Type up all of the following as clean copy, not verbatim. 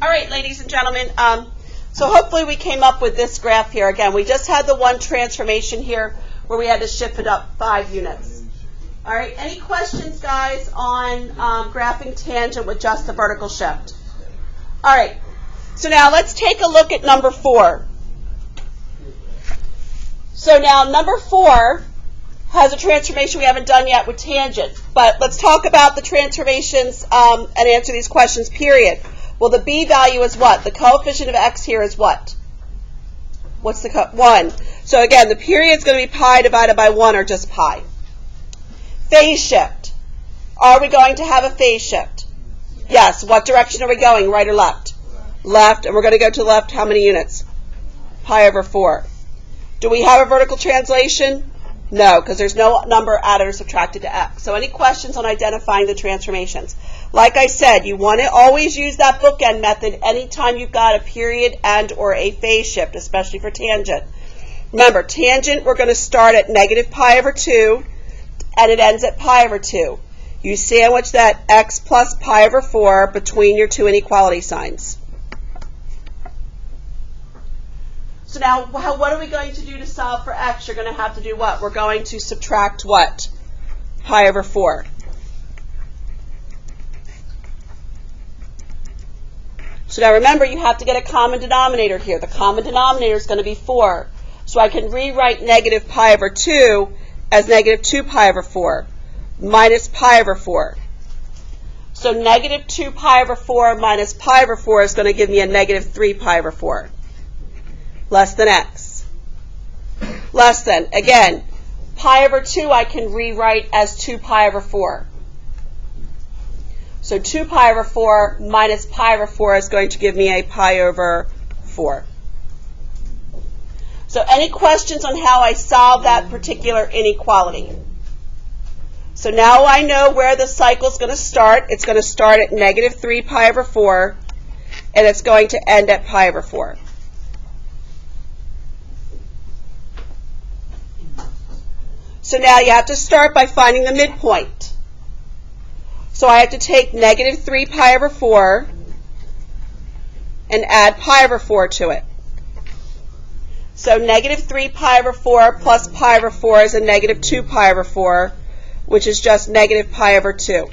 All right, ladies and gentlemen, so hopefully we came up with this graph here. Again, we just had the one transformation here where we had to shift it up 5 units. All right, any questions, guys, on graphing tangent with just the vertical shift? All right, so now let's take a look at number 4. So now number 4 has a transformation we haven't done yet with tangent, but let's talk about the transformations and answer these questions, period. Well, the b value is what? The coefficient of x here is what? What's the 1? So again, the period is going to be pi divided by 1 or just pi. Phase shift. Are we going to have a phase shift? Yes. What direction are we going, right or left? Left, and we're going to go to the left how many units? Pi over 4. Do we have a vertical translation? No, because there's no number added or subtracted to x. So any questions on identifying the transformations? Like I said, you want to always use that bookend method anytime you've got a period and or a phase shift, especially for tangent. Remember, tangent, we're going to start at negative pi over 2, and it ends at pi over 2. You sandwich that x plus pi over 4 between your two inequality signs. So now, what are we going to do to solve for x? You're going to have to do what? We're going to subtract what? Pi over 4. So now remember, you have to get a common denominator here. The common denominator is going to be 4. So I can rewrite negative pi over 2 as negative 2 pi over 4 minus pi over 4. So negative 2 pi over 4 minus pi over 4 is going to give me a negative 3 pi over 4. Less than x. Less than, again, pi over 2 I can rewrite as 2 pi over 4. So 2 pi over 4 minus pi over 4 is going to give me a pi over 4. So any questions on how I solve that particular inequality? So now I know where the cycle is going to start. It's going to start at negative 3 pi over 4, and it's going to end at pi over 4. So now you have to start by finding the midpoint. So I have to take negative 3 pi over 4 and add pi over 4 to it. So negative 3 pi over 4 plus pi over 4 is a negative 2 pi over 4, which is just negative pi over 2.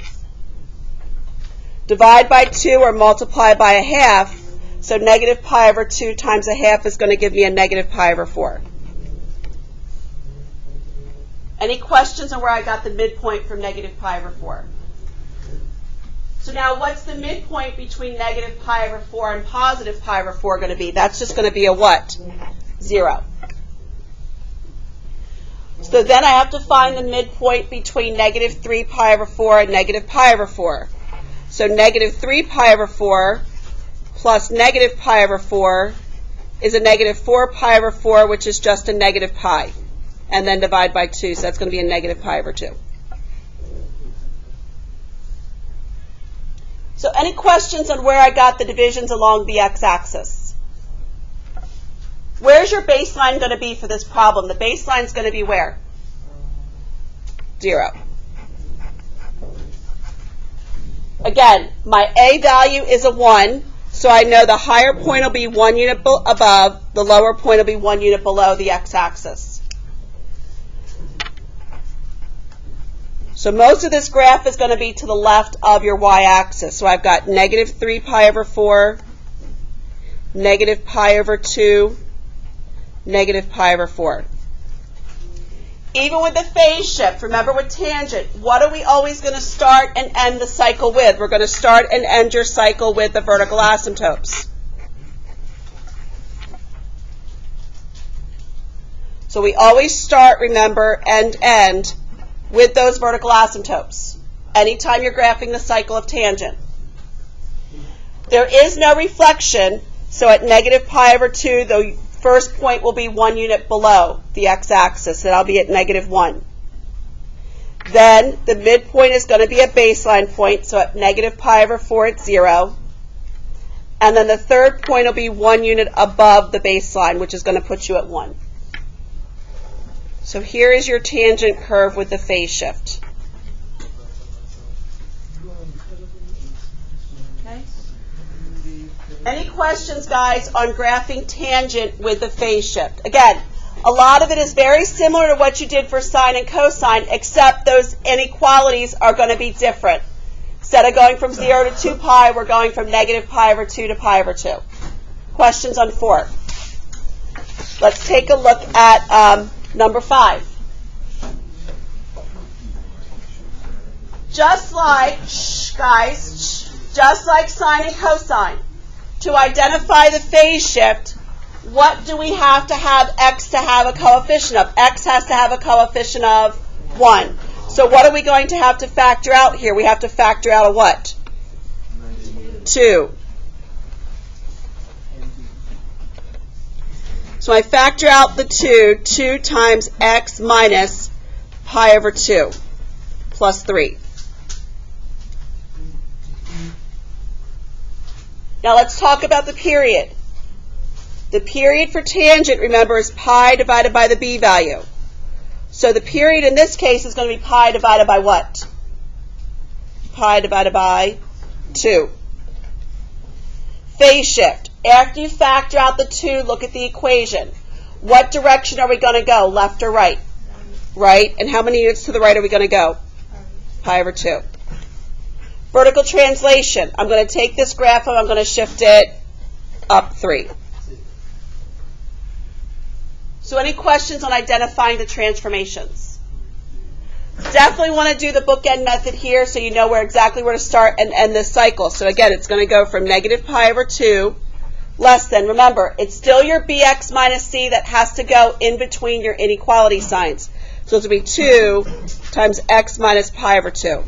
Divide by 2 or multiply by a half, so negative pi over 2 times a half is going to give me a negative pi over 4. Any questions on where I got the midpoint from negative pi over 4? So now what's the midpoint between negative pi over 4 and positive pi over 4 going to be? That's just going to be a what? 0. So then I have to find the midpoint between negative 3 pi over 4 and negative pi over 4. So negative 3 pi over 4 plus negative pi over 4 is a negative 4 pi over 4, which is just a negative pi. And then divide by 2, so that's going to be a negative pi over 2. So any questions on where I got the divisions along the x-axis? Where's your baseline going to be for this problem? The baseline is going to be where? 0. Again, my a value is a 1, so I know the higher point will be 1 unit above, the lower point will be 1 unit below the x-axis. So most of this graph is going to be to the left of your y-axis. So I've got negative 3 pi over 4, negative pi over 2, negative pi over 4. Even with the phase shift, remember with tangent, what are we always going to start and end the cycle with? We're going to start and end your cycle with the vertical asymptotes. So we always start, remember, and end with those vertical asymptotes anytime you're graphing the cycle of tangent. There is no reflection, so at negative pi over 2, the first point will be 1 unit below the x-axis, and I'll be at negative 1. Then the midpoint is going to be a baseline point, so at negative pi over 4 it's 0. And then the third point will be 1 unit above the baseline, which is going to put you at 1. So here is your tangent curve with the phase shift. Okay? Any questions, guys, on graphing tangent with the phase shift? Again, a lot of it is very similar to what you did for sine and cosine, except those inequalities are going to be different. Instead of going from 0 to 2 pi, we're going from negative pi over 2 to pi over 2. Questions on 4? Let's take a look at number 5. Just like, just like sine and cosine, to identify the phase shift, what do we have x to have a coefficient of? X has to have a coefficient of 1. So what are we going to have to factor out here? We have to factor out a what? 2. So I factor out the 2, 2 times x minus pi over 2 plus 3. Now let's talk about the period. The period for tangent, remember, is pi divided by the b value. So the period in this case is going to be pi divided by what? Pi divided by 2. Phase shift. After you factor out the 2, look at the equation. What direction are we going to go, left or right? Right. And how many units to the right are we going to go? Pi over 2. Vertical translation. I'm going to take this graph and I'm going to shift it up 3. So any questions on identifying the transformations? Definitely want to do the bookend method here so you know exactly where to start and end this cycle. So again, it's going to go from negative pi over 2 less than, remember, it's still your bx minus c that has to go in between your inequality signs. So it's going to be 2 times x minus pi over 2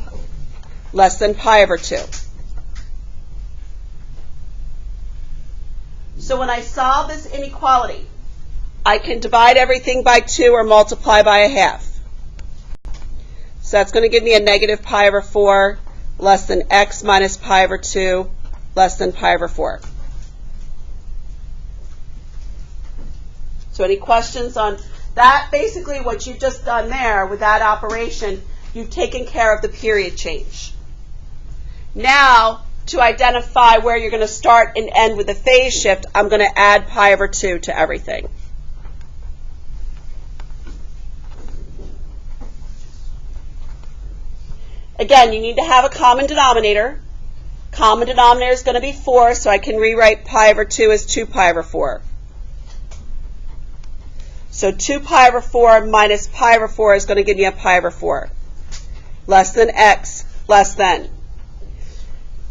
less than pi over 2. So when I solve this inequality, I can divide everything by 2 or multiply by a half. So that's going to give me a negative pi over 4 less than x minus pi over 2 less than pi over 4. So any questions on that? Basically what you've just done there with that operation, you've taken care of the period change. Now, to identify where you're going to start and end with the phase shift, I'm going to add pi over 2 to everything. Again, you need to have a common denominator. Common denominator is going to be 4, so I can rewrite pi over 2 as 2 pi over 4. So 2 pi over 4 minus pi over 4 is going to give me a pi over 4. Less than x, less than.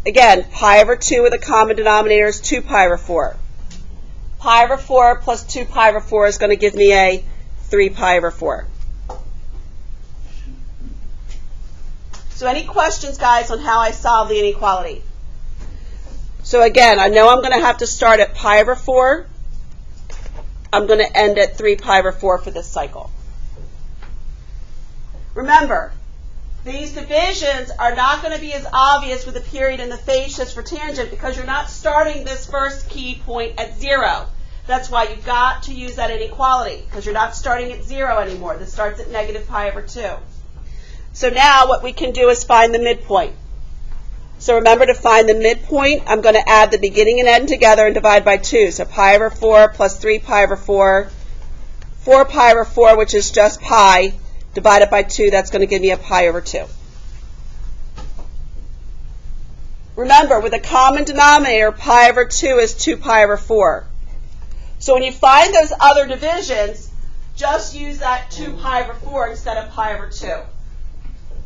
Again, pi over 2 with a common denominator is 2 pi over 4. Pi over 4 plus 2 pi over 4 is going to give me a 3 pi over 4. So any questions, guys, on how I solve the inequality? So again, I know I'm going to have to start at pi over 4. I'm going to end at 3 pi over 4 for this cycle. Remember, these divisions are not going to be as obvious with the period and the phase shifts for tangent because you're not starting this first key point at 0. That's why you've got to use that inequality because you're not starting at 0 anymore. This starts at negative pi over 2. So now what we can do is find the midpoint. So remember, to find the midpoint, I'm going to add the beginning and end together and divide by 2. So pi over 4 plus 3 pi over 4, 4 pi over 4, which is just pi, divided by 2, that's going to give me a pi over 2. Remember, with a common denominator, pi over 2 is 2 pi over 4. So when you find those other divisions, just use that 2 pi over 4 instead of pi over 2.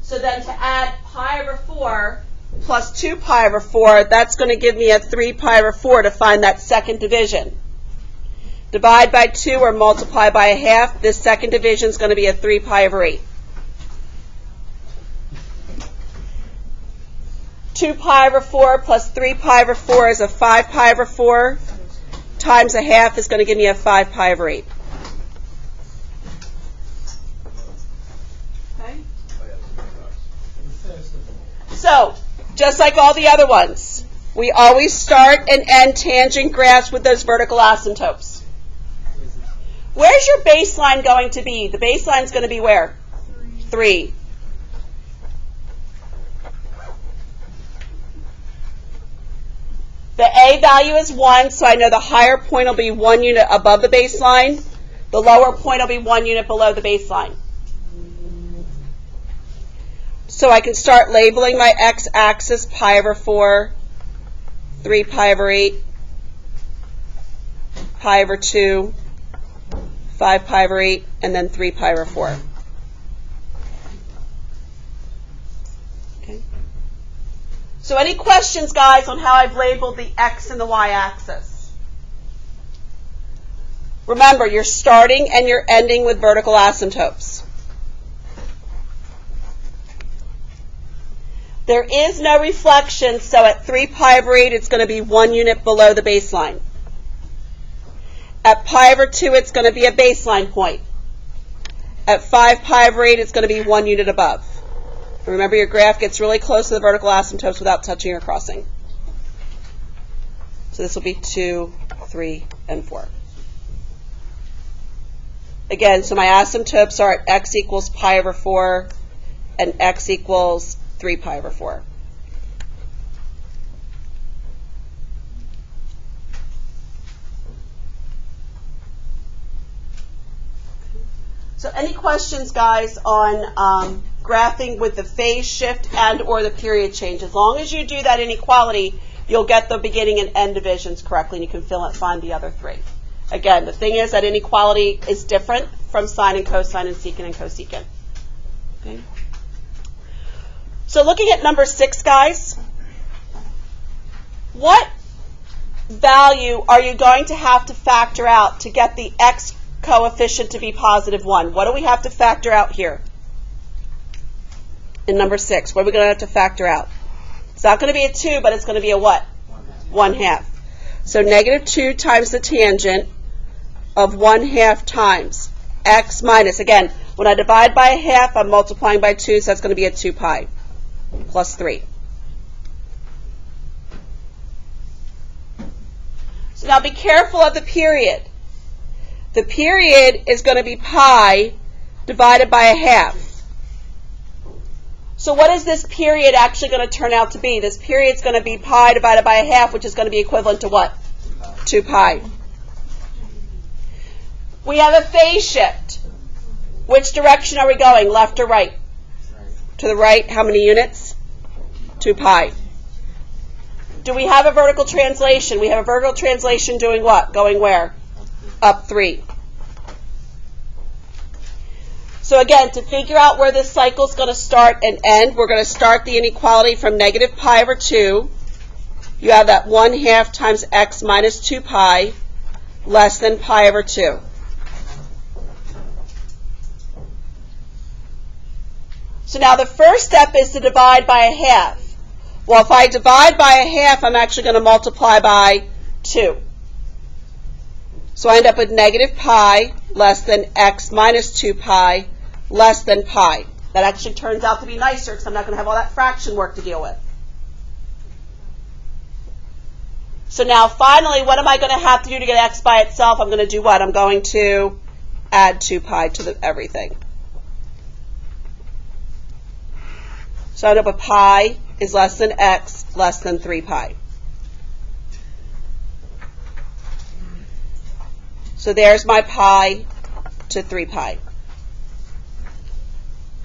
So then to add pi over 4 plus 2 pi over 4, that's going to give me a 3 pi over 4 to find that second division. Divide by 2 or multiply by a half. This second division is going to be a 3 pi over 8. 2 pi over 4 plus 3 pi over 4 is a 5 pi over 4 times a half is going to give me a 5 pi over 8. Okay? So, just like all the other ones, we always start and end tangent graphs with those vertical asymptotes. Where's your baseline going to be? The baseline is going to be where? 3. The A value is 1, so I know the higher point will be 1 unit above the baseline. The lower point will be 1 unit below the baseline. So I can start labeling my x-axis pi over 4, 3 pi over 8, pi over 2, 5 pi over 8, and then 3 pi over 4. Okay. So any questions, guys, on how I've labeled the x and the y-axis? Remember, you're starting and you're ending with vertical asymptotes. There is no reflection, so at 3 pi over 8, it's going to be 1 unit below the baseline. At pi over 2, it's going to be a baseline point. At 5 pi over 8, it's going to be 1 unit above. Remember, your graph gets really close to the vertical asymptotes without touching or crossing. So this will be 2, 3, and 4. Again, so my asymptotes are at x equals pi over 4 and x equals 3 pi over 4. So any questions, guys, on graphing with the phase shift and or the period change? As long as you do that inequality, you'll get the beginning and end divisions correctly, and you can find the other three. Again, the thing is that inequality is different from sine and cosine and secant and cosecant. Okay? So looking at number 6, guys, what value are you going to have to factor out to get the x coefficient to be positive 1? What do we have to factor out here? In number 6, what are we going to have to factor out? It's not going to be a 2, but it's going to be a what? 1/2. So negative 2 times the tangent of 1/2 times x minus, again, when I divide by a half, I'm multiplying by 2, so that's going to be a 2 pi plus 3. So now be careful of the period. The period is going to be pi divided by a half. So what is this period actually going to turn out to be? This period is going to be pi divided by a half, which is going to be equivalent to what? 2 pi. We have a phase shift. Which direction are we going, left or right? To the right, how many units? 2 pi. Do we have a vertical translation? We have a vertical translation doing what? Going where? Up 3. So again, to figure out where this cycle is going to start and end, we're going to start the inequality from negative pi over 2. You have that 1/2 times x minus 2 pi less than pi over 2. So now the first step is to divide by a half. Well, if I divide by a half, I'm actually going to multiply by 2. So I end up with negative pi less than x minus 2 pi less than pi. That actually turns out to be nicer because I'm not going to have all that fraction work to deal with. So now finally, what am I going to have to do to get x by itself? I'm going to do what? I'm going to add 2 pi to everything. So I end up with pi is less than x less than 3 pi. So there's my pi to 3 pi.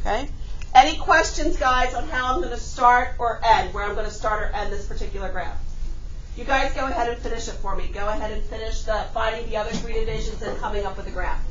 Okay? Any questions, guys, on how I'm going to start or end, where I'm going to start or end this particular graph? You guys go ahead and finish it for me. Go ahead and finish finding the other 3 divisions and coming up with a graph.